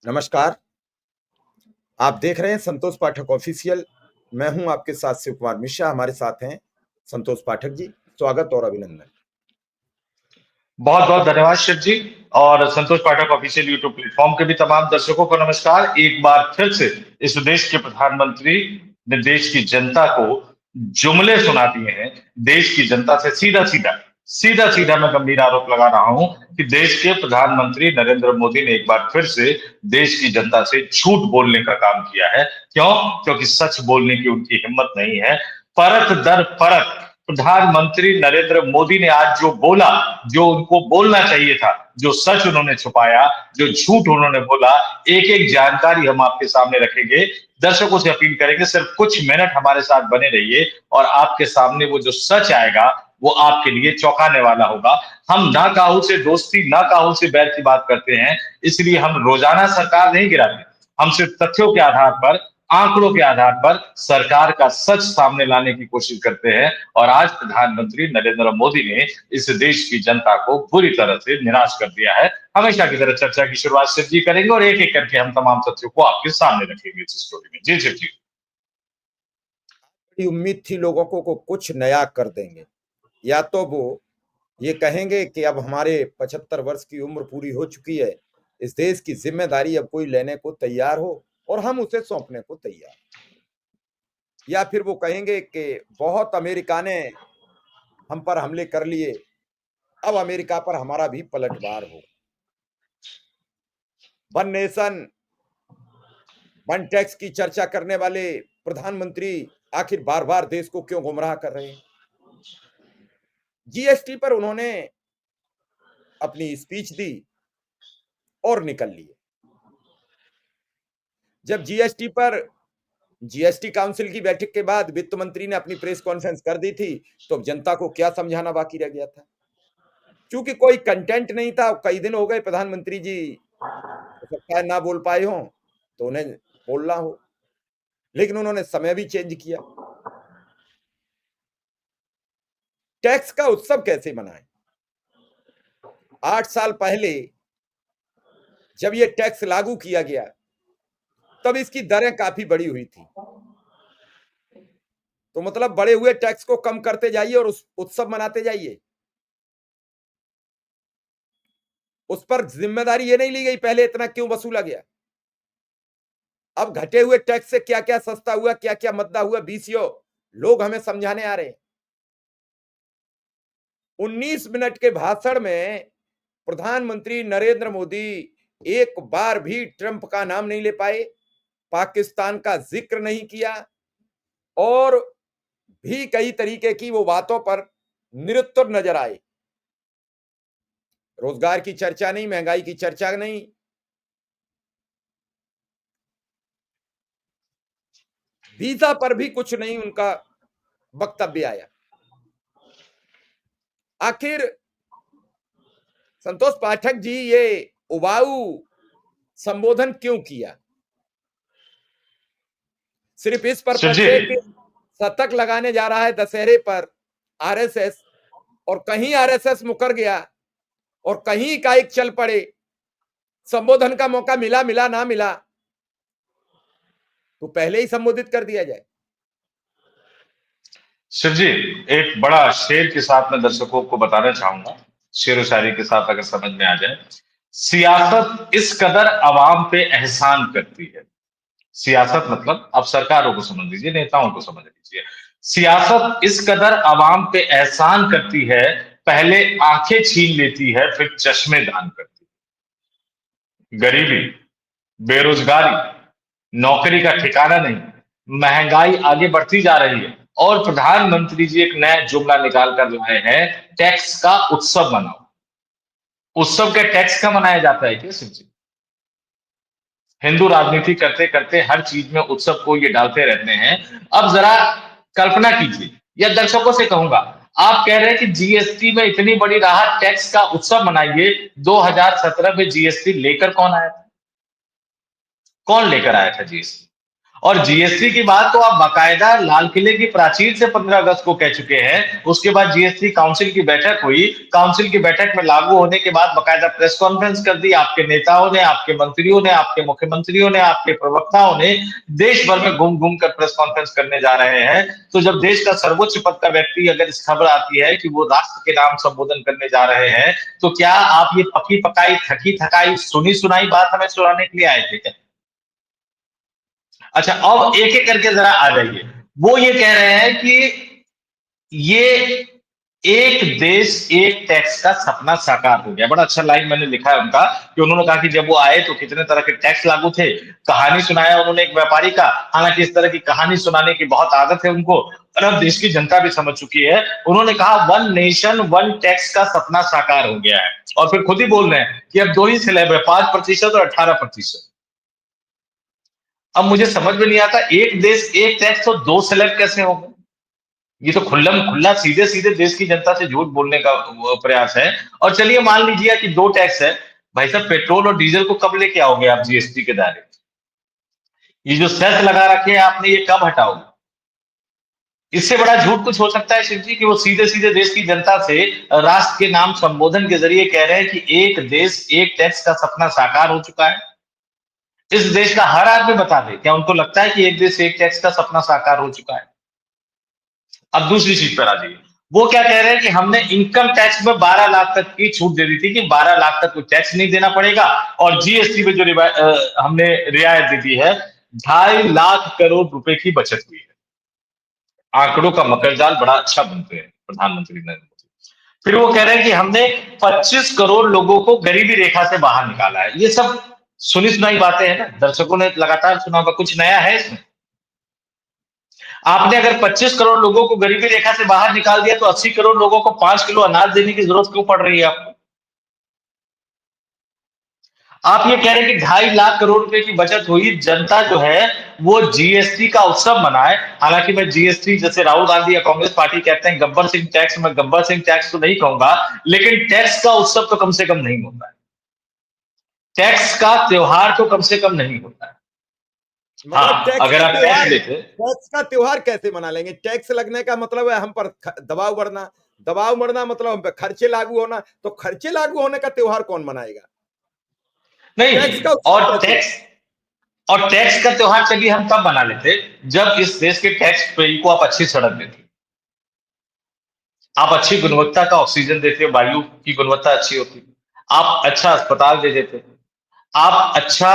नमस्कार। आप देख रहे हैं संतोष पाठक ऑफिशियल। मैं हूं आपके साथ शिव कुमार मिश्रा। हमारे साथ हैं संतोष पाठक जी। स्वागत और अभिनंदन। बहुत बहुत धन्यवाद शिव जी। और संतोष पाठक ऑफिशियल यूट्यूब प्लेटफॉर्म के भी तमाम दर्शकों को नमस्कार। एक बार फिर से इस देश के प्रधानमंत्री ने देश की जनता को जुमले सुना दिए हैं। देश की जनता से सीधा सीधा मैं गंभीर आरोप लगा रहा हूं कि देश के प्रधानमंत्री नरेंद्र मोदी ने एक बार फिर से देश की जनता से झूठ बोलने का काम किया है। क्यों? क्योंकि सच बोलने की उनकी हिम्मत नहीं है। परत दर परत प्रधानमंत्री नरेंद्र मोदी ने आज जो बोला, जो उनको बोलना चाहिए था, जो सच उन्होंने छुपाया, जो झूठ उन्होंने बोला, एक एक जानकारी हम आपके सामने रखेंगे। दर्शकों से अपील करेंगे सिर्फ कुछ मिनट हमारे साथ बने रहिए और आपके सामने वो जो सच आएगा वो आपके लिए चौंकाने वाला होगा। हम ना काहू से दोस्ती ना काहू से बैर की बात करते हैं, इसलिए हम रोजाना सरकार नहीं गिराते। हम सिर्फ तथ्यों के आधार पर, आंकड़ों के आधार पर सरकार का सच सामने लाने की कोशिश करते हैं। और आज प्रधानमंत्री नरेंद्र मोदी ने इस देश की जनता को बुरी तरह से निराश कर दिया है। हमेशा की तरह चर्चा की शुरुआत शिव जी करेंगे और एक एक करके हम तमाम तथ्यों को आपके सामने रखेंगे इस स्टोरी में। जी शिव जी। बड़ी उम्मीद थी लोगों को कुछ नया कर देंगे। या तो वो ये कहेंगे कि अब हमारे 75 वर्ष की उम्र पूरी हो चुकी है, इस देश की जिम्मेदारी अब कोई लेने को तैयार हो और हम उसे सौंपने को तैयार। या फिर वो कहेंगे कि बहुत अमेरिका ने हम पर हमले कर लिए, अब अमेरिका पर हमारा भी पलटवार हो। वन नेशन वन टैक्स की चर्चा करने वाले प्रधानमंत्री आखिर बार बार देश को क्यों गुमराह कर रहे हैं? जीएसटी पर उन्होंने अपनी स्पीच दी और निकल लिए। जब जीएसटी काउंसिल की बैठक के बाद वित्त मंत्री ने अपनी प्रेस कॉन्फ्रेंस कर दी थी, तो जनता को क्या समझाना बाकी रह गया था? क्योंकि कोई कंटेंट नहीं था। कई दिन हो गए प्रधानमंत्री जी हो सकता है ना बोल पाए हों, तो उन्हें बोलना हो, लेकिन उन्होंने समय भी चेंज किया। टैक्स का उत्सव कैसे मनाएं? 8 साल पहले जब ये टैक्स लागू किया गया, तब इसकी दरें काफी बढ़ी हुई थी। तो मतलब बढ़े हुए टैक्स को कम करते जाइए और उस उत्सव मनाते जाइए। उस पर जिम्मेदारी ये नहीं ली गई पहले इतना क्यों वसूला गया। अब घटे हुए टैक्स से क्या क्या सस्ता हुआ, क्या क्या मद्दा हुआ, बीसीओ लोग हमें समझाने आ रहे हैं। 19 मिनट के भाषण में प्रधानमंत्री नरेंद्र मोदी एक बार भी ट्रंप का नाम नहीं ले पाए, पाकिस्तान का जिक्र नहीं किया और भी कई तरीके की वो बातों पर निरुत्तर नजर आए। रोजगार की चर्चा नहीं, महंगाई की चर्चा नहीं। वीजा पर भी कुछ नहीं उनका वक्तव्य आया। आखिर संतोष पाठक जी ये उबाऊ संबोधन क्यों किया? सिर्फ इस शिव पर्पज जी। से कि शतक लगाने जा रहा है दशहरे पर आरएसएस, और कहीं आरएसएस मुकर गया और कहीं इकाई चल पड़े, संबोधन का मौका मिला मिला ना मिला तो पहले ही संबोधित कर दिया जाए। शिव जी, एक बड़ा शेर के साथ मैं दर्शकों को बताना चाहूंगा, शेर व शायरी के साथ अगर समझ में आ जाए। सियासत इस कदर अवाम पे एहसान करती है। सियासत मतलब आप सरकारों को समझ लीजिए, नेताओं को समझ लीजिए। सियासत इस कदर अवाम पे एहसान करती है, पहले आंखें छीन लेती है फिर चश्मे दान करती है। गरीबी, बेरोजगारी, नौकरी का ठिकाना नहीं, महंगाई आगे बढ़ती जा रही है और प्रधानमंत्री जी एक नया जुमला निकाल कर लाए हैं, टैक्स का उत्सव मनाओ। उत्सव क्या टैक्स का मनाया जाता है क्या शिव जी? हिंदू राजनीति करते करते हर चीज में उत्सव को ये डालते रहते हैं। अब जरा कल्पना कीजिए, या दर्शकों से कहूंगा, आप कह रहे हैं कि जीएसटी में इतनी बड़ी राहत, टैक्स का उत्सव मनाइए। 2017 में जीएसटी लेकर कौन आया था? कौन लेकर आया था जीएसटी? और जीएसटी की बात तो आप बाकायदा लाल किले की प्राचीर से 15 अगस्त को कह चुके हैं। उसके बाद जीएसटी काउंसिल की बैठक हुई, काउंसिल की बैठक में लागू होने के बाद बाकायदा प्रेस कॉन्फ्रेंस कर दी। आपके नेताओं ने, आपके मंत्रियों ने, आपके मुख्यमंत्रियों ने, आपके प्रवक्ताओं ने देश भर में घूम घूम कर प्रेस कॉन्फ्रेंस करने जा रहे हैं। तो जब देश का सर्वोच्च पद का व्यक्ति अगर इस खबर आती है कि वो राष्ट्र के नाम संबोधन करने जा रहे हैं, तो क्या आप ये पकी पकाई, थकी थकाई, सुनी सुनाई बात हमें सुनाने के लिए आए थे क्या? अच्छा, अब एक एक करके जरा आ जाइए। वो ये कह रहे हैं कि ये एक देश एक टैक्स का सपना साकार हो गया। बड़ा अच्छा लाइन मैंने लिखा है उनका कि उन्होंने कहा कि जब वो आए तो कितने तरह के टैक्स लागू थे। कहानी सुनाया उन्होंने एक व्यापारी का, हालांकि इस तरह की कहानी सुनाने की बहुत आदत है उनको, और अब देश की जनता भी समझ चुकी है। उन्होंने कहा 1 नेशन 1 टैक्स का सपना साकार हो गया है, और फिर खुद ही बोल रहे हैं कि अब 2 ही स्लैब है, 5% और 18%। अब मुझे समझ में नहीं आता, एक देश एक टैक्स तो 2 स्लैब कैसे होंगे? ये तो खुल्लम खुल्ला सीधे सीधे देश की जनता से झूठ बोलने का प्रयास है। और चलिए मान लीजिए कि 2 टैक्स है। भाई साहब, पेट्रोल और डीजल को कब लेके आओगे आप जीएसटी के दायरे? ये जो सेस लगा रखे हैं आपने, ये कब हटाओगे? इससे बड़ा झूठ कुछ हो सकता है शिव जी, कि वो सीधे सीधे देश की जनता से राष्ट्र के नाम संबोधन के जरिए कह रहे हैं कि एक देश एक टैक्स का सपना साकार हो चुका है। इस देश का हर आदमी बता दे, क्या उनको लगता है कि एक देश एक टैक्स का सपना साकार हो चुका है? अब दूसरी चीज पर आ जाइए। वो क्या कह रहे हैं कि हमने इनकम टैक्स में 12 लाख तक की छूट दे दी थी, कि 12 लाख तक कोई टैक्स नहीं देना पड़ेगा, और जीएसटी में जो हमने रियायत दे दी है, 2.5 लाख करोड़ रुपए की बचत हुई है। आंकड़ों का मकरजाल बड़ा अच्छा बनते हैं प्रधानमंत्री नरेंद्र मोदी। फिर वो कह रहे हैं कि हमने 25 करोड़ लोगों को गरीबी रेखा से बाहर निकाला है। ये सब सुनी सुनाई बातें हैं ना, दर्शकों ने लगातार सुना होगा, कुछ नया है इसमें? आपने अगर 25 करोड़ लोगों को गरीबी रेखा से बाहर निकाल दिया, तो 80 करोड़ लोगों को 5 किलो अनाज देने की जरूरत क्यों पड़ रही है आपको? आप ये कह रहे हैं कि 2.5 लाख करोड़ रुपए की बचत हुई, जनता जो है वो जीएसटी का उत्सव मनाए। हालांकि मैं जीएसटी, जैसे राहुल गांधी या कांग्रेस पार्टी कहते हैं गब्बर सिंह टैक्स, मैं गब्बर सिंह टैक्स तो नहीं कहूंगा, लेकिन टैक्स का उत्सव तो कम से कम नहीं होता है। टैक्स का त्योहार तो कम से कम नहीं होता है। मतलब हाँ, अगर आप टैक्स लेते, टैक्स का त्योहार कैसे मना लेंगे? टैक्स लगने का मतलब है हम पर दबाव बढ़ना, दबाव बढ़ना मतलब हम पे खर्चे लागू होना, तो खर्चे लागू होने का त्योहार कौन मनाएगा? टैक्स नहीं, का उत्सव और कैसे? टैक्स का त्योहार चलिए हम तब बना लेते जब इस देश के टैक्स पेई को आप अच्छी सड़क देते, आप अच्छी गुणवत्ता का ऑक्सीजन देते, वायु की गुणवत्ता अच्छी होती, आप अच्छा अस्पताल दे देते, आप अच्छा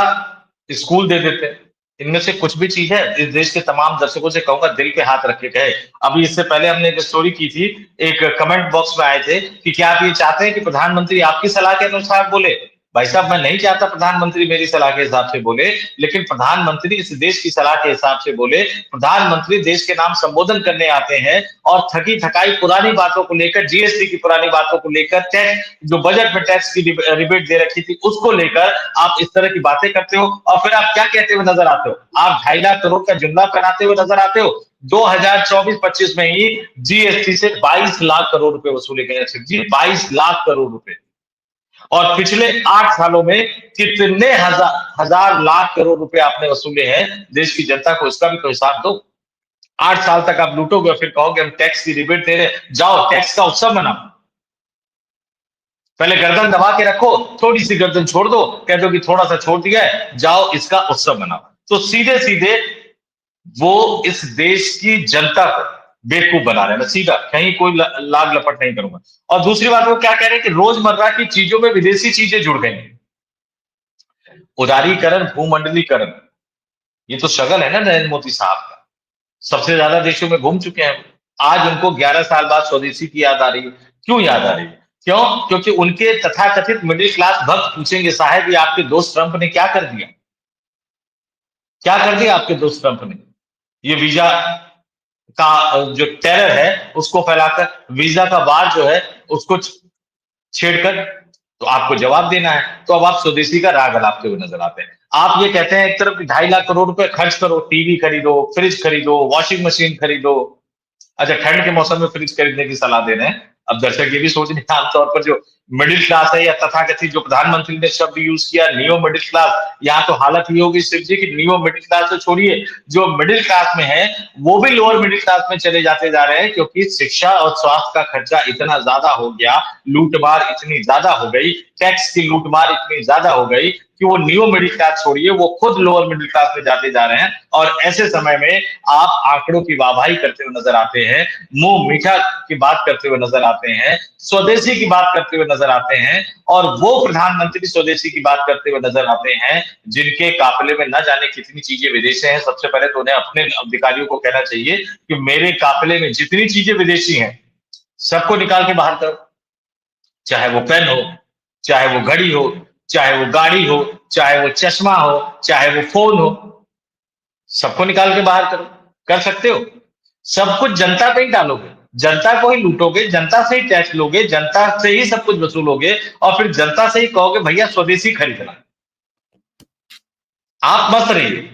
स्कूल दे देते। इनमें से कुछ भी चीज है? इस देश के तमाम दर्शकों से कहूंगा, दिल पे हाथ रख के कहे। अभी इससे पहले हमने एक स्टोरी की थी, एक कमेंट बॉक्स में आए थे कि क्या आप ये चाहते हैं कि प्रधानमंत्री आपकी सलाह के अनुसार बोले? भाई साहब, मैं नहीं चाहता प्रधानमंत्री मेरी सलाह के हिसाब से बोले, लेकिन प्रधानमंत्री इस देश की सलाह के हिसाब से बोले। प्रधानमंत्री देश के नाम संबोधन करने आते हैं, और थकी थकाई पुरानी बातों को लेकर, जीएसटी की पुरानी बातों को लेकर, टैक्स जो बजट में टैक्स की रिबेट दे रखी थी उसको लेकर आप इस तरह की बातें करते हो, और फिर आप क्या कहते हुए नजर आते हो? आप 2.5 लाख करोड़ का जुमला बनाते हुए नजर आते हो। 2024-25 में ही जीएसटी से 22 लाख करोड़ रुपए वसूले गए जी, 22 लाख करोड़ रुपए। और पिछले 8 सालों में कितने हजार हजार लाख करोड़ रुपए आपने वसूले हैं देश की जनता को, इसका भी तो हिसाब दो। 8 साल तक आप लूटोगे, फिर कहोगे हम टैक्स की रिबेट दे रहे, जाओ टैक्स का उत्सव मनाओ। पहले गर्दन दबा के रखो, थोड़ी सी गर्दन छोड़ दो, कह दो कि थोड़ा सा छोड़ दिया है, जाओ इसका उत्सव मनाओ। तो सीधे सीधे वो इस देश की जनता को बेवकूफ बना रहे हैं। मैं सीधा, कहीं कोई लाग लपट नहीं करूंगा। और दूसरी बात वो क्या कह रहे हैं कि रोजमर्रा की चीजों में विदेशी चीजें जुड़ गई। उदारीकरण, भूमंडलीकरण, ये तो शगल है ना नरेंद्र मोदी साहब का। सबसे ज्यादा देशों में घूम चुके हैं। आज उनको 11 साल बाद स्वदेशी की याद आ रही है। क्यों याद आ रही है? क्यों? क्योंकि उनके तथाकथित मिडिल क्लास भक्त पूछेंगे, साहब ये आपके दोस्त ट्रंप ने क्या कर दिया? क्या कर दिया आपके दोस्त ट्रंप ने? ये वीजा का जो टेरर है उसको फैलाकर, वीजा का वार जो है उसको छेड़कर, तो आपको जवाब देना है। तो अब आप स्वदेशी का राग अलापते हुए नजर आते हैं। आप ये कहते हैं एक तरफ 2.5 लाख करोड़ रुपए खर्च करो, टीवी खरीदो, फ्रिज खरीदो, वॉशिंग मशीन खरीदो। अच्छा, ठंड के मौसम में फ्रिज खरीदने की सलाह दे रहे हैं। अब दर्शक ये भी सोच रहे हैं आमतौर पर जो मिडिल क्लास है, या तथाकथित जो प्रधानमंत्री ने शब्द यूज किया नियो मिडिल क्लास, यहाँ तो हालत ये होगी शिव जी की नियो मिडिल क्लास तो छोड़िए, जो मिडिल क्लास में है वो भी लोअर मिडिल क्लास में चले जाते जा रहे हैं, क्योंकि शिक्षा और स्वास्थ्य का खर्चा इतना ज्यादा हो गया, लूटमार इतनी ज्यादा हो गई, टैक्स की लूटमार इतनी ज्यादा हो गई कि वो नियो मिडिल क्लास छोड़िए, वो खुद लोअर मिडिल क्लास में जाते जा रहे हैं। और ऐसे समय में आप आंकड़ों की वाहवाही करते हुए नजर आते हैं, मुंह मीठा की बात करते हुए नजर आते हैं, स्वदेशी की बात करते हुए नजर आते हैं, और वो प्रधानमंत्री स्वदेशी की बात करते हुए नजर आते हैं जिनके काफिले में न जाने कितनी चीजें विदेशी हैं। सबसे पहले तो उन्हें अपने अधिकारियों को कहना चाहिए कि मेरे काफिले में जितनी चीजें विदेशी हैं सबको निकाल के बाहर करो, चाहे वो पेन हो, चाहे वो घड़ी हो, चाहे वो गाड़ी हो, चाहे वो चश्मा हो, चाहे वो फोन हो, सबको निकाल के बाहर करो। कर सकते हो? सब कुछ जनता पे ही डालोगे, जनता को ही लूटोगे, जनता से ही टैक्स लोगे, जनता से ही सब कुछ वसूलोगे, और फिर जनता से ही कहोगे भैया स्वदेशी खरीदना। आप मस्त रहिए,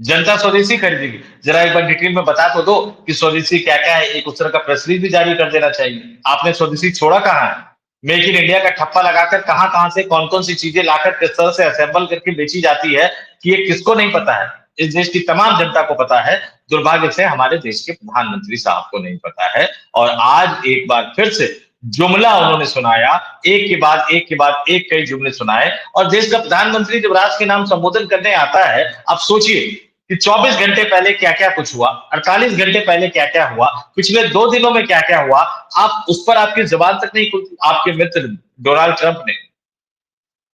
जनता स्वदेशी खरीदेगी। जरा एक बार डिटेल में बता तो दो कि स्वदेशी क्या क्या है, एक उस तरह का प्रेस रिलीज भी जारी कर देना चाहिए। आपने स्वदेशी छोड़ा कहाँ है? मेक इन इंडिया का ठप्पा लगाकर कहां कहां से कौन कौन सी चीजें लाकर किस तरह से असेंबल करके बेची जाती है कि ये किसको नहीं पता है? इस देश की तमाम जनता को पता है, दुर्भाग्य से हमारे देश के प्रधानमंत्री साहब को नहीं पता है। और आज एक बार फिर से जुमला उन्होंने सुनाया, एक के बाद एक के बाद एक कई जुमले सुनाए, और देश का प्रधानमंत्री जब राष्ट्र के नाम संबोधन करने आता है, आप सोचिए कि 24 घंटे पहले क्या क्या कुछ हुआ, 48 घंटे पहले क्या क्या हुआ, पिछले 2 दिनों में क्या क्या हुआ, आप उस पर आपकी जबान तक नहीं खुलती। आपके मित्र डोनाल्ड ट्रंप ने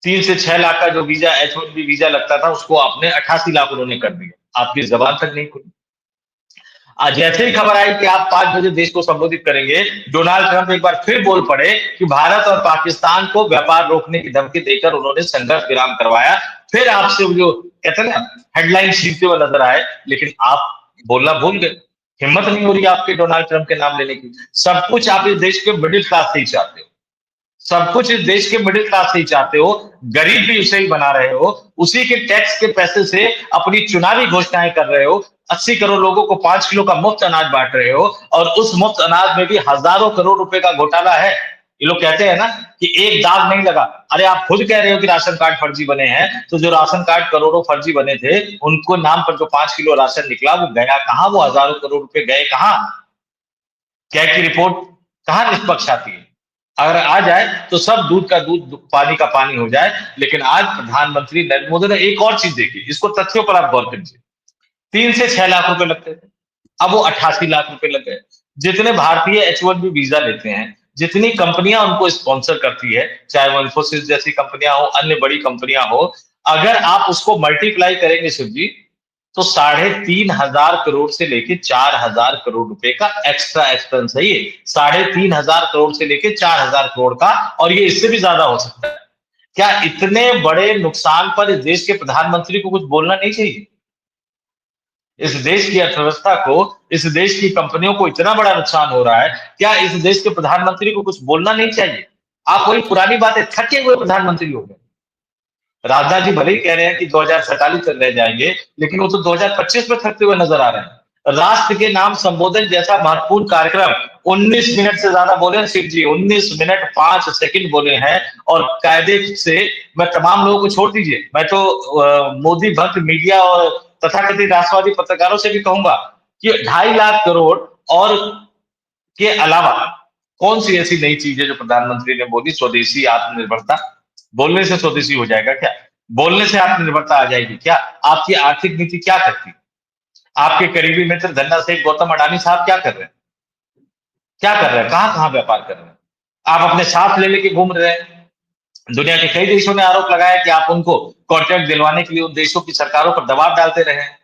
3 से 6 लाख का जो वीजा H1B वीजा लगता था उसको आपने 88 लाख उन्होंने कर दिया, आपकी जबान तक नहीं खुली। आज जैसे ही खबर आई कि आप 5 बजे देश को संबोधित करेंगे, डोनाल्ड ट्रंप एक बार फिर बोल पड़े कि भारत और पाकिस्तान को व्यापार रोकने की धमकी देकर उन्होंने संघर्ष विराम करवाया। फिर आपसे जो कहते हैं ना हेडलाइन छीनते हुए नजर आए, लेकिन आप बोलना भूल गए। हिम्मत नहीं हो रही आपके डोनाल्ड ट्रंप के नाम लेने की। सब कुछ आप इस देश के मिडिल क्लास से ही चाहते हो, सब कुछ इस देश के मिडिल क्लास से ही चाहते हो, गरीब भी उसे ही बना रहे हो, उसी के टैक्स के पैसे से अपनी चुनावी घोषणाएं कर रहे हो, 80 करोड़ लोगों को 5 किलो का मुफ्त अनाज बांट रहे हो, और उस मुफ्त अनाज में भी हजारों करोड़ रुपए का घोटाला है। ये लोग कहते हैं ना कि एक दाग नहीं लगा, अरे आप खुद कह रहे हो कि राशन कार्ड फर्जी बने हैं, तो जो राशन कार्ड करोड़ों फर्जी बने थे उनको नाम पर जो 5 किलो राशन निकला वो गया कहां, वो हजारों करोड़ रुपए गए कहां? क्या की रिपोर्ट कहां निष्पक्ष आती है? अगर आ जाए तो सब दूध का दूध पानी का पानी हो जाए। लेकिन आज प्रधानमंत्री नरेंद्र मोदी ने एक और चीज देखी, इसको तथ्यों पर आप गौर कीजिए। 3 से 6 लाख रुपए लगते थे, अब वो 88 लाख रुपए लग गए। जितने भारतीय H1B वीजा लेते हैं, जितनी कंपनियां उनको स्पॉन्सर करती है, चाहे वो इंफोसिस जैसी कंपनियां हो, अन्य बड़ी कंपनियां हो, अगर आप उसको मल्टीप्लाई करेंगे शिव जी, तो 3,500 करोड़ से लेके 4,000 करोड़ रुपए का एक्स्ट्रा एक्सपेंस है ये। 3,500 करोड़ से लेके 4,000 करोड़ का, और ये इससे भी ज्यादा हो सकता है। क्या इतने बड़े नुकसान पर इस देश के प्रधानमंत्री को कुछ बोलना नहीं चाहिए? इस देश की अर्थव्यवस्था को, इस देश की कंपनियों को इतना बड़ा नुकसान हो रहा है, क्या इस देश के प्रधानमंत्री को कुछ बोलना नहीं चाहिए? आप वही पुरानी बातें, थके हुए प्रधानमंत्री हो गए। राजनाथ जी भले ही कह रहे हैं कि 2047 तक रह जाएंगे, लेकिन वो तो 2025 में थकते हुए नजर आ रहे हैं। राष्ट्र के नाम संबोधन जैसा महत्वपूर्ण कार्यक्रम 19 मिनट से ज्यादा बोले शिव जी, 19 मिनट 5 सेकंड बोले हैं। और कायदे से मैं तमाम लोगों को छोड़ दीजिए, मैं तो मोदी भक्त मीडिया और तथाकथित राष्ट्रवादी पत्रकारों से भी कहूंगा कि 2.5 लाख करोड़ और के अलावा कौन सी ऐसी नई चीज है जो प्रधानमंत्री ने बोली? स्वदेशी, आत्मनिर्भरता। बोलने से स्वदेशी हो जाएगा क्या? बोलने से आत्मनिर्भरता आ जाएगी क्या? आपकी आर्थिक नीति क्या करती? आपके करीबी मित्र धन्ना शेख गौतम अडानी साहब क्या कर रहे हैं? क्या कर रहे हैं? कहां कहां व्यापार कर रहे हैं? आप अपने साथ ले लेके घूम रहे हैं। दुनिया के कई देशों ने आरोप लगाया कि आप उनको कॉन्ट्रैक्ट दिलवाने के लिए उन देशों की सरकारों पर दबाव डालते रहे हैं।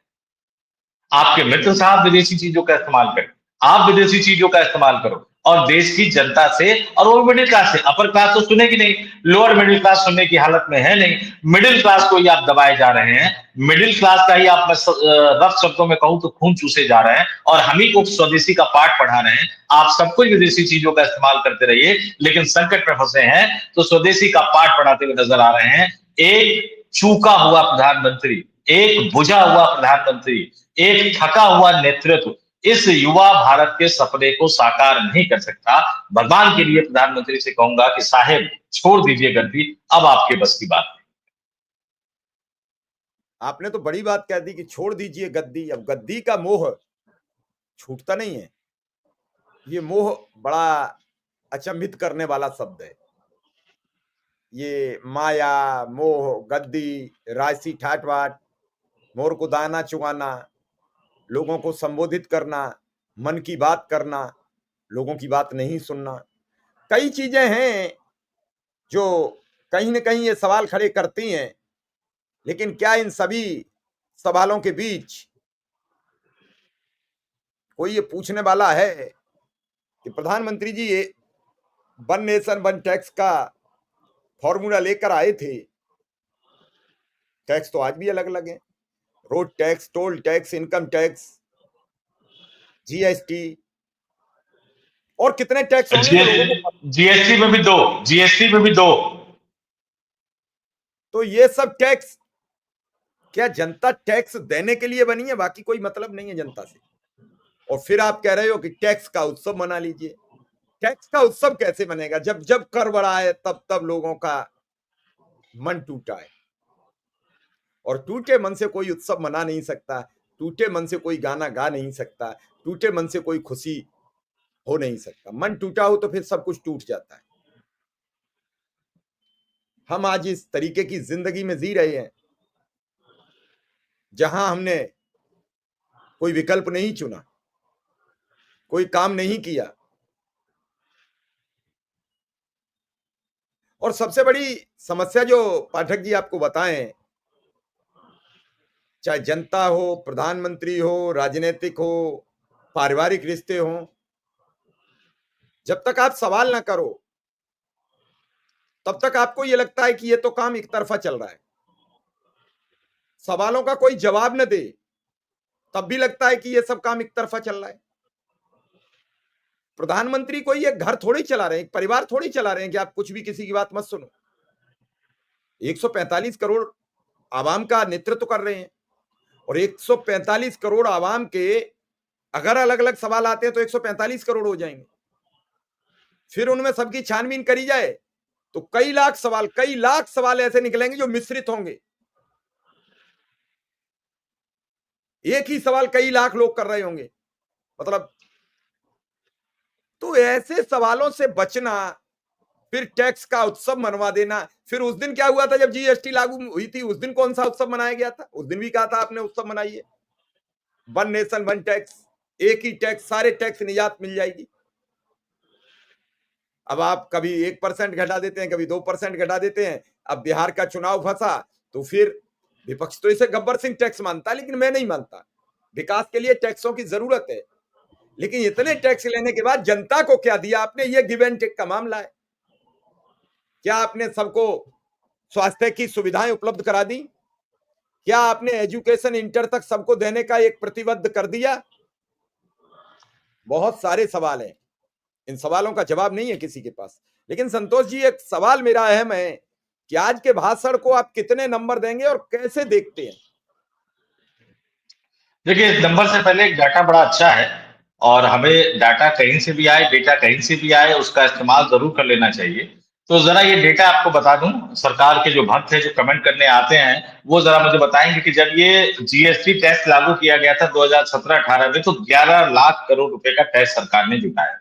आपके मित्र साहब विदेशी चीजों का इस्तेमाल करें, आप विदेशी चीजों का इस्तेमाल करो, और देश की जनता से, और वो मिडिल क्लास से, अपर क्लास तो सुनेगी नहीं, लोअर मिडिल क्लास सुनने की हालत में है नहीं, मिडिल क्लास को ही आप दबाए जा रहे हैं। मिडिल क्लास का ही आप रफ शब्दों में कहूं तो खून चूसे जा रहे हैं, और हम ही को स्वदेशी का पाठ पढ़ा रहे हैं। आप सब कुछ विदेशी चीजों का इस्तेमाल करते रहिए, लेकिन संकट में फंसे हैं तो स्वदेशी का पाठ पढ़ाते हुए नजर आ रहे हैं। एक चूका हुआ प्रधानमंत्री, एक बुझा हुआ प्रधानमंत्री, एक थका हुआ नेतृत्व, इस युवा भारत के सपने को साकार नहीं कर सकता। भगवान के लिए प्रधानमंत्री से कहूंगा कि साहेब छोड़ दीजिए गद्दी, अब आपके बस की बात आपने तो बड़ी बात कह दी कि छोड़ दीजिए गद्दी। अब गद्दी का मोह छूटता नहीं है। ये मोह बड़ा अचंभित करने वाला शब्द है। ये माया, मोह, गद्दी, राजसी ठाट बाट, मोर को दाना चुगाना, लोगों को संबोधित करना, मन की बात करना, लोगों की बात नहीं सुनना, कई चीजें हैं जो कहीं न कहीं ये सवाल खड़े करती हैं। लेकिन क्या इन सभी सवालों के बीच कोई ये पूछने वाला है कि प्रधानमंत्री जी ये वन नेशन वन टैक्स का फॉर्मूला लेकर आए थे, टैक्स तो आज भी अलग अलग है। Road tax, toll tax, income tax, GST और कितने टैक्स होंगे जो लोगों को। जीएसटी में भी दो, जीएसटी में भी दो। तो ये सब टैक्स, क्या जनता टैक्स देने के लिए बनी है? बाकी कोई मतलब नहीं है जनता से। और फिर आप कह रहे हो कि टैक्स का उत्सव मना लीजिए। टैक्स का उत्सव कैसे बनेगा? जब जब कर बढ़ा है तब तब लोगों का मन टूटा है। और टूटे मन से कोई उत्सव मना नहीं सकता, टूटे मन से कोई गाना गा नहीं सकता, टूटे मन से कोई खुशी हो नहीं सकता। मन टूटा हो तो फिर सब कुछ टूट जाता है। हम आज इस तरीके की जिंदगी में जी रहे हैं जहां हमने कोई विकल्प नहीं चुना, कोई काम नहीं किया। और सबसे बड़ी समस्या जो पाठक जी आपको बताएं, चाहे जनता हो, प्रधानमंत्री हो, राजनीतिक हो, पारिवारिक रिश्ते हो, जब तक आप सवाल ना करो तब तक आपको यह लगता है कि यह तो काम एक तरफा चल रहा है। सवालों का कोई जवाब न दे तब भी लगता है कि यह सब काम एक तरफा चल रहा है। प्रधानमंत्री कोई एक घर थोड़ी चला रहे हैं, एक परिवार थोड़ी चला रहे हैं कि आप कुछ भी किसी की बात मत सुनो। 145 करोड़ आवाम का नेतृत्व कर रहे हैं और 145 करोड़ आवाम के अगर अलग अलग सवाल आते हैं तो 145 करोड़ हो जाएंगे। फिर उनमें सबकी छानबीन करी जाए तो कई लाख सवाल ऐसे निकलेंगे जो मिश्रित होंगे। एक ही सवाल कई लाख लोग कर रहे होंगे, मतलब तो ऐसे सवालों से बचना, फिर टैक्स का उत्सव मनवा देना। फिर उस दिन क्या हुआ था जब जीएसटी लागू हुई थी? उस दिन कौन सा उत्सव मनाया गया था? उस दिन भी कहा था आपने उत्सव मनाइए, वन नेशन वन टैक्स, एक ही टैक्स, सारे टैक्स निजात मिल जाएगी। अब आप कभी 1% घटा देते हैं, कभी 2% घटा देते हैं। अब बिहार का चुनाव फंसा तो फिर विपक्ष तो इसे गब्बर सिंह टैक्स मानता है, लेकिन मैं नहीं मानता। विकास के लिए टैक्सों की जरूरत है, लेकिन इतने टैक्स लेने के बाद जनता को क्या दिया आपने? ये गिव एंड टेक का मामला है। क्या आपने सबको स्वास्थ्य की सुविधाएं उपलब्ध करा दी? क्या आपने एजुकेशन इंटर तक सबको देने का एक प्रतिबद्ध कर दिया? बहुत सारे सवाल हैं, इन सवालों का जवाब नहीं है किसी के पास। लेकिन संतोष जी, एक सवाल मेरा अहम है कि आज के भाषण को आप कितने नंबर देंगे और कैसे देखते हैं? देखिए, इस नंबर से पहले एक डाटा बड़ा अच्छा है और हमें डाटा कहीं से भी आए, डेटा कहीं से भी आए, उसका इस्तेमाल जरूर कर लेना चाहिए। तो जरा ये डेटा आपको बता दूं, सरकार के जो भक्त हैं जो कमेंट करने आते हैं वो जरा मुझे बताएंगे कि जब ये जीएसटी टैक्स लागू किया गया था 2017-18 में, तो 11 लाख करोड़ रुपए का टैक्स सरकार ने जुटाया।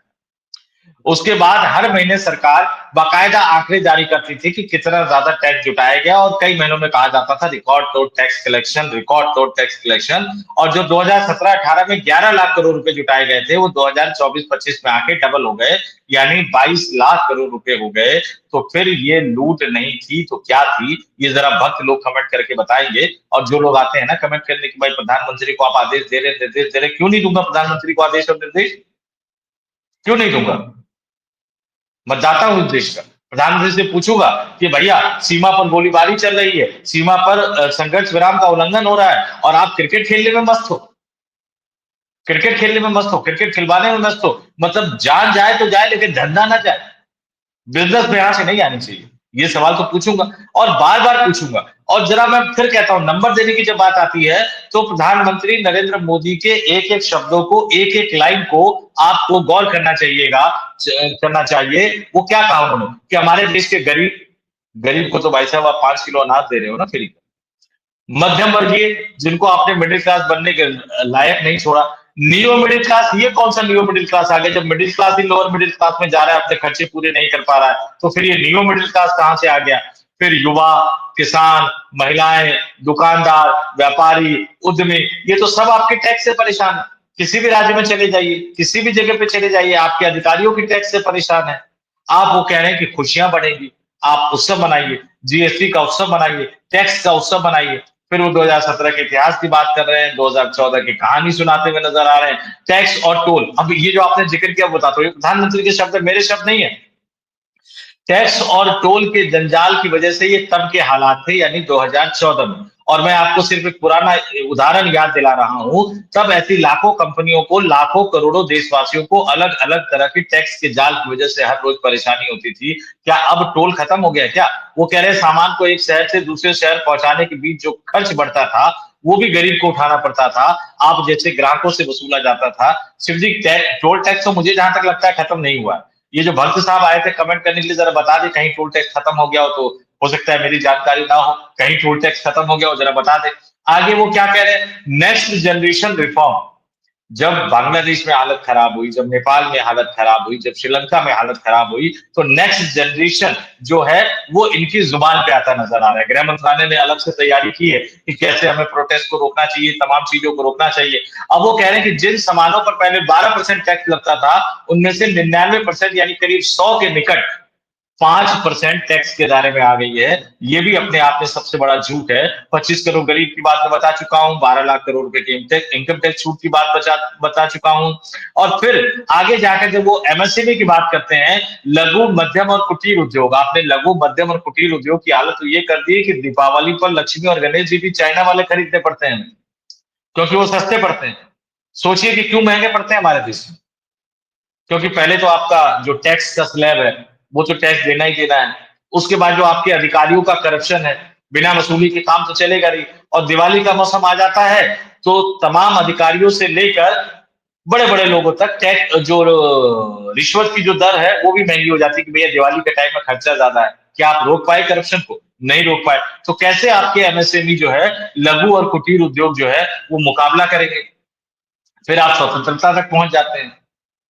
उसके बाद हर महीने सरकार बाकायदा आंकड़े जारी करती थी कि कितना ज्यादा टैक्स जुटाया गया और कई महीनों में कहा जाता था रिकॉर्ड तोड़ टैक्स कलेक्शन, रिकॉर्ड तोड़ टैक्स कलेक्शन। और जो 2017-18 में 11 लाख करोड़ रुपए जुटाए गए थे वो 2024-25 में आके डबल हो गए, यानी 22 लाख करोड़ रुपए हो गए। तो फिर ये लूट नहीं थी तो क्या थी? ये जरा भक्त लोग कमेंट करके बताएंगे। और जो लोग आते हैं ना कमेंट करने की, भाई प्रधानमंत्री को आप आदेश दे रहे, निर्देश दे रहे, क्यों नहीं दूंगा प्रधानमंत्री को आदेश और निर्देश? क्यों नहीं दूंगा? मतदाता हूं इस देश का। प्रधानमंत्री से पूछूंगा कि भैया सीमा पर गोलीबारी चल रही है, सीमा पर संघर्ष विराम का उल्लंघन हो रहा है और आप क्रिकेट खेलने में मस्त हो, क्रिकेट खेलने में मस्त हो, क्रिकेट खिलवाने में मस्त हो। मतलब जान जाए तो जाए लेकिन धंधा ना जाए। बिजनेस में यहां से नहीं आनी चाहिए। ये सवाल तो पूछूंगा और बार बार पूछूंगा। और जरा मैं फिर कहता हूं, नंबर देने की जब बात आती है तो प्रधानमंत्री नरेंद्र मोदी के एक एक शब्दों को, एक एक लाइन को आपको गौर करना चाहिए। वो क्या कहा उन्होंने कि हमारे देश के गरीब गरीब को तो भाई साहब आप 5 किलो अनाज दे रहे हो ना फ्री। मध्यम वर्गीय, जिनको आपने मिडिल क्लास बनने के लायक नहीं छोड़ा। नियो मिडिल क्लास, ये कौन सा नियो मिडिल क्लास आ गया? जब मिडिल क्लास ही लोअर मिडिल क्लास में जा रहा है, अपने खर्चे पूरे नहीं कर पा रहा है, तो फिर ये नियो मिडिल क्लास कहां से आ गया? फिर युवा, किसान, महिलाएं, दुकानदार, व्यापारी, उद्यमी, ये तो सब आपके टैक्स से परेशान है। किसी भी राज्य में चले जाइए, किसी भी जगह पे चले जाइए, आपके अधिकारियों की टैक्स से परेशान है। आप वो कह रहे हैं कि खुशियां बढ़ेगी, आप उत्सव मनाइए, जीएसटी का उत्सव मनाइए, टैक्स का उत्सव मनाइए। फिर वो 2017 के इतिहास की बात कर रहे हैं, 2014 की कहानी सुनाते हुए नजर आ रहे हैं। टैक्स और टोल, अब ये जो आपने जिक्र किया बताता हूँ, प्रधानमंत्री के शब्द है, मेरे शब्द नहीं है। टैक्स और टोल के जंजाल की वजह से ये तब के हालात थे, यानी 2014 में। और मैं आपको सिर्फ एक पुराना उदाहरण याद दिला रहा हूं, तब ऐसी लाखों कंपनियों को, लाखों करोड़ों देशवासियों को अलग अलग तरह की टैक्स के जाल की वजह से हर रोज परेशानी होती थी। क्या अब टोल खत्म हो गया क्या? वो कह रहे हैं सामान को एक शहर से दूसरे शहर पहुंचाने के बीच जो खर्च बढ़ता था, वो भी गरीब को उठाना पड़ता था, आप जैसे ग्राहकों से वसूला जाता था। शिव जी, टोल टैक्स तो मुझे जहां तक लगता है खत्म नहीं हुआ। ये जो भक्त साहब आए थे कमेंट करने के लिए, जरा बता दें कहीं टोल टैक्स खत्म हो गया हो सकता है मेरी जानकारी ना हो, कहीं टोल टैक्स खत्म हो गया हो, जरा बता दें। आगे वो क्या कह रहे हैं, नेक्स्ट जनरेशन रिफॉर्म। जब बांग्लादेश में हालत खराब हुई, जब नेपाल में हालत खराब हुई, जब श्रीलंका में हालत खराब हुई, तो नेक्स्ट जनरेशन जो है वो इनकी जुबान पे आता नजर आ रहा है। गृह मंत्रालय ने अलग से तैयारी की है कि कैसे हमें प्रोटेस्ट को रोकना चाहिए, तमाम चीजों को रोकना चाहिए। अब वो कह रहे हैं कि जिन सामानों पर पहले 12% टैक्स लगता था, उनमें से 99% यानी करीब 100 के निकट 5% टैक्स के दायरे में आ गई है। ये भी अपने आप में सबसे बड़ा झूठ है। 25 करोड़ गरीब की बात मैं बता चुका हूं, 12 लाख करोड़ रुपए के इनकम टैक्स छूट की बात बता चुका हूं। और फिर आगे जाकर जब वो एमएसएमई की बात करते हैं, लघु मध्यम और कुटीर उद्योग, आपने लघु मध्यम और कुटीर उद्योग की हालत तो ये कर दी है कि दीपावली पर लक्ष्मी और गणेश जी भी चाइना वाले खरीदने पड़ते हैं, क्योंकि वो सस्ते पड़ते हैं। सोचिए कि क्यों महंगे पड़ते हैं हमारे देश में। क्योंकि पहले तो आपका जो टैक्स का स्लैब है, वो तो टैक्स देना ही देना है। उसके बाद जो आपके अधिकारियों का करप्शन है, बिना वसूली के काम तो चलेगा नहीं। और दिवाली का मौसम आ जाता है तो तमाम अधिकारियों से लेकर बड़े बड़े लोगों तक टैक्स, जो रिश्वत की जो दर है वो भी महंगी हो जाती है कि भैया दिवाली के टाइम में खर्चा ज्यादा है। क्या आप रोक पाए करप्शन को? नहीं रोक पाए। तो कैसे आपके एमएसएमई जो है, लघु और कुटीर उद्योग जो है, वो मुकाबला करेंगे? फिर आप स्वतंत्रता तक पहुंच जाते हैं।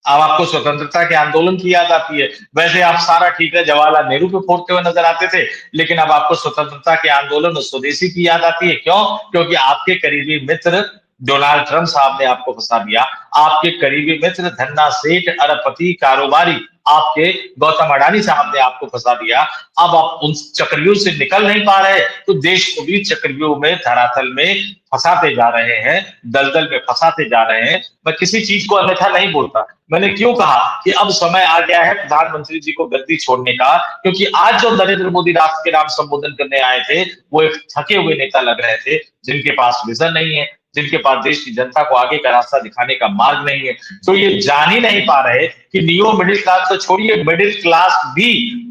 अब आपको स्वतंत्रता के आंदोलन की याद आती है। वैसे आप सारा ठीक है जवाहरलाल नेहरू पे फोड़ते हुए नजर आते थे, लेकिन अब आपको स्वतंत्रता के आंदोलन और स्वदेशी की याद आती है। क्यों? क्योंकि आपके करीबी मित्र डोनाल्ड ट्रंप साहब ने आपको फंसा दिया। आपके करीबी मित्र धन्ना सेठ, अरबपति, कारोबारी, आपके गौतम अडानी साहब ने आपको फंसा दिया। अब आप उन चक्रव्यूह से निकल नहीं पा रहे, तो देश को भी चक्रव्यूह में, धरातल में फंसाते जा रहे हैं, दलदल में फंसाते जा रहे हैं। मैं किसी चीज को अन्यथा नहीं बोलता। मैंने क्यों कहा कि अब समय आ गया है प्रधानमंत्री जी को गद्दी छोड़ने का? क्योंकि आज जो नरेंद्र मोदी राष्ट्र के नाम संबोधन करने आए थे, वो एक थके हुए नेता लग रहे थे, जिनके पास विजन नहीं है, जिनके पास देश की जनता को आगे का रास्ता दिखाने का मार्ग नहीं है। तो ये जान ही नहीं पा रहे कि नियो मिडिल क्लास तो छोड़िए, मिडिल क्लास भी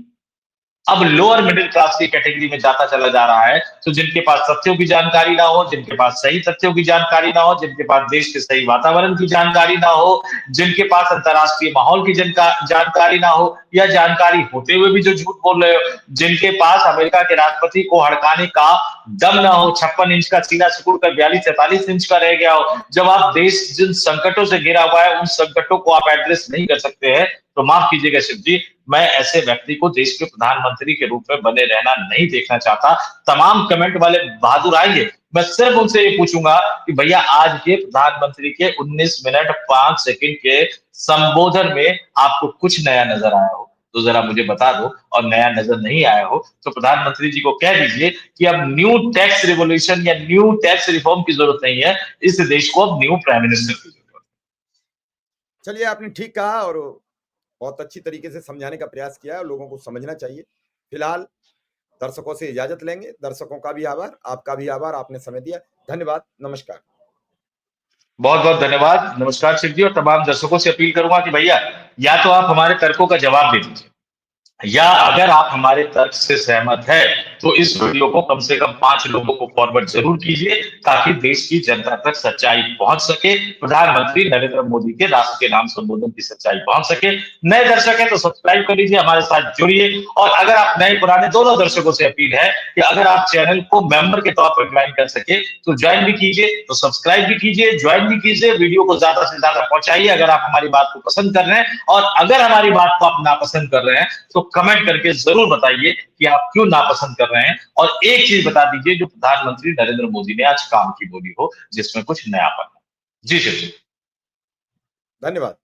अब लोअर मिडिल क्लास की कैटेगरी में जाता चला जा रहा है। तो जिनके पास तथ्यों की जानकारी ना हो, जिनके पास सही तथ्यों की जानकारी ना हो, जिनके पास देश के सही वातावरण की जानकारी ना हो, जिनके पास अंतर्राष्ट्रीय माहौल की जानकारी ना हो, या जानकारी होते हुए भी जो झूठ बोल रहे हो, जिनके पास अमेरिका के राष्ट्रपति को हड़काने का दम ना हो, 56 इंच का सीना सिकुड़ कर 42-43 इंच का रह गया हो, जब आप देश जिन संकटों से घिरा हुआ है उन संकटों को आप एड्रेस नहीं कर सकते हैं, तो माफ कीजिएगा शिव जी, मैं ऐसे व्यक्ति को देश के प्रधानमंत्री के रूप में बने रहना नहीं देखना चाहता। तमाम कमेंट वाले बहादुर आएंगे, मैं सिर्फ उनसे ये पूछूंगा कि भैया आज के प्रधानमंत्री के 19 मिनट 5 सेकंड के संबोधन में आपको कुछ नया नजर आया हो तो जरा मुझे बता दो, और नया नजर नहीं आया हो तो प्रधानमंत्री जी को कह दीजिए कि अब न्यू टैक्स रिवोल्यूशन या न्यू टैक्स रिफॉर्म की जरूरत नहीं है, इस देश को अब न्यू प्राइम मिनिस्टर की जरूरत है। चलिए, आपने ठीक कहा और बहुत अच्छी तरीके से समझाने का प्रयास किया है और लोगों को समझना चाहिए। फिलहाल दर्शकों से इजाजत लेंगे। दर्शकों का भी आभार, आपका भी आभार, आपने समय दिया। धन्यवाद, नमस्कार। बहुत बहुत धन्यवाद, नमस्कार शिव जी। और तमाम दर्शकों से अपील करूंगा कि भैया या तो आप हमारे तर्कों का जवाब दे दीजिए, या अगर आप हमारे तर्क से सहमत है तो इस वीडियो को कम से कम 5 लोगों को फॉरवर्ड जरूर कीजिए ताकि देश की जनता तक सच्चाई पहुंच सके, प्रधानमंत्री नरेंद्र मोदी के राष्ट्र के नाम संबोधन की सच्चाई पहुंच सके। नए दर्शक हैं तो सब्सक्राइब कर लीजिए, हमारे साथ जुड़िए। और अगर आप नए पुराने दोनों दर्शकों से अपील है कि अगर आप चैनल को मेंबर के तौर पर ज्वाइन कर सके तो ज्वाइन भी कीजिए, तो सब्सक्राइब भी कीजिए, ज्वाइन भी कीजिए, वीडियो को ज्यादा से ज्यादा पहुंचाइए अगर आप हमारी बात को पसंद कर रहे हैं। और अगर हमारी बात को आप नापसंद कर रहे हैं तो कमेंट करके जरूर बताइए कि आप क्यों नापसंद कर रहे हैं। और एक चीज बता दीजिए जो प्रधानमंत्री नरेंद्र मोदी ने आज काम की बोली हो जिसमें कुछ नयापन हो। जी शिव जी। धन्यवाद।